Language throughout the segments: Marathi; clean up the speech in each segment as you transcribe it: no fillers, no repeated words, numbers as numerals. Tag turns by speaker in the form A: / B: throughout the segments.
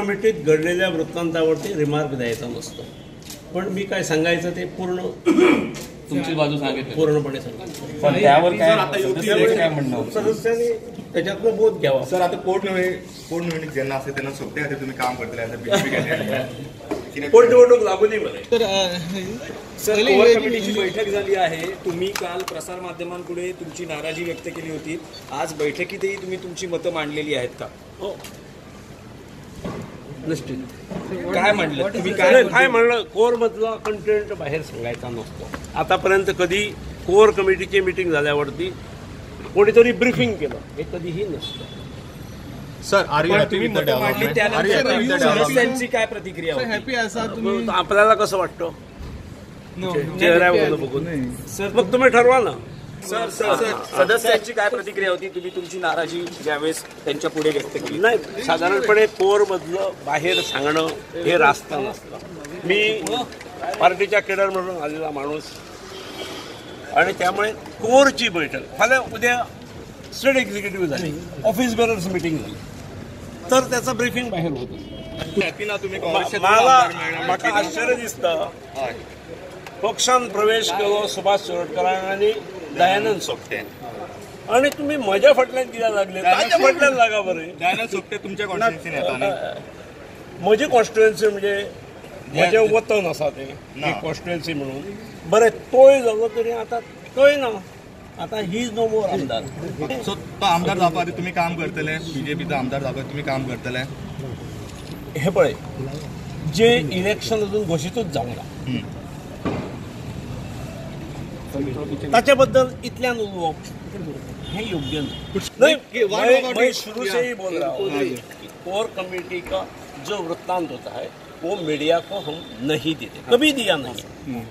A: कमिटीत घडलेल्या वृत्तांतावरती रिमार्क द्यायचा नसतो, पण मी काय सांगायचं ते
B: तुमची बाजू सांगितली
A: पूर्णपणे सांगितलं.
C: पण त्यावर काय म्हणणं
A: सदस्यांनी त्याच्यातनं बोध घ्यावा.
D: सर, आता पोटनिवडणूक ज्यांना असते त्यांना सोबते खाते तुम्ही काम करताय,
A: पोटनिवडणूक लागूनही बरं.
E: सर, कोर कमिटीची बैठक झाली आहे. तुम्ही काल प्रसार माध्यमांपुढे तुमची नाराजी व्यक्त केली होती. आज बैठकीतही तुम्ही तुमची मतं मांडलेली आहेत का?
A: हो, निश्चित.
E: काय म्हणलं तुम्ही?
A: काय म्हणलं, कोर मधला कंटेंट बाहेर सांगायचा नसतो. आतापर्यंत कधी कोर कमिटीची मीटिंग झाल्यावरती कोणीतरी ब्रीफिंग केलं हे कधीही नसतं.
D: सर,
E: तुम्ही मतं मांडली त्यानंतर सदस्यांची काय प्रतिक्रिया होती?
A: आपल्याला कसं वाटतं चेहऱ्यावर बघून? मग तुम्ही ठरवा ना.
E: सर, सदस्यांची काय प्रतिक्रिया होती? तुम्ही तुमची नाराजी ज्यावेळेस त्यांच्या पुढे व्यक्त केली?
A: नाही, साधारणपणे कोर मधलं बाहेर सांगणं हे रास्त नसतं. मी पार्टीच्या केडर म्हणून आलेला माणूस आणि त्यामुळे कोरची बैठक उद्या स्टेट एक्झिक्युटिव्ह झाली, ऑफिस बेरर्स मीटिंग झाली, तर त्याचं ब्रीफिंग बाहेर होतं. मला आश्चर्य दिसतं, पक्षात प्रवेश केलो सुभाष शिरोडकरांनी आणि दयानंद सोपटे, आणि तुम्ही मजा फटल्यात दिला लागले. फटल्यात लागा बरे.
D: दयानंद सोपटे तुमच्या कॉन्स्टिट्युन्सी येतात.
A: माझी कॉन्स्टिट्युएन्सी म्हणजे माझे वतन असा ते कॉन्स्टिट्युएन्सी म्हणून बरे. तोय झालो तरी आता तोय ना, आता ही इज नो मोर आमदार.
D: सो तो आमदार जावपा आधी तुम्ही काम करतले, बीजेपीचा आमदार जावपा तुम्ही काम करतले.
A: हे पळय, जे इलेक्शन अजून घोषितच जावना त्याच्याबद्दल इतल्यान उलोवप हे योग्य नहीं. मैं शुरू से ही बोल रहा हूँ, कोर कमेटी का जो वृत्तांत होता है वो मीडिया को हम नहीं देते, कभी दिया नहीं.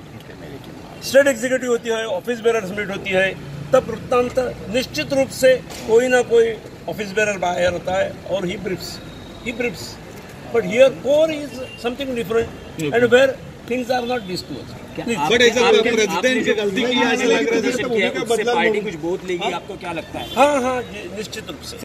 A: स्टेट एग्जीक्यूटिव होती है, ऑफिस बेरर्स मीट होती है, तब वृत्तांत निश्चित रूप से कोई ना कोई ऑफिस बेरर बाहर होता है और ही briefs. But here core is something different and where things are not disclosed.
E: President की गलती की ऐसा लग रहा है, पार्टी कुछ बोध लेगी, आपको क्या लगता है?
A: हाँ, निश्चित रूप से.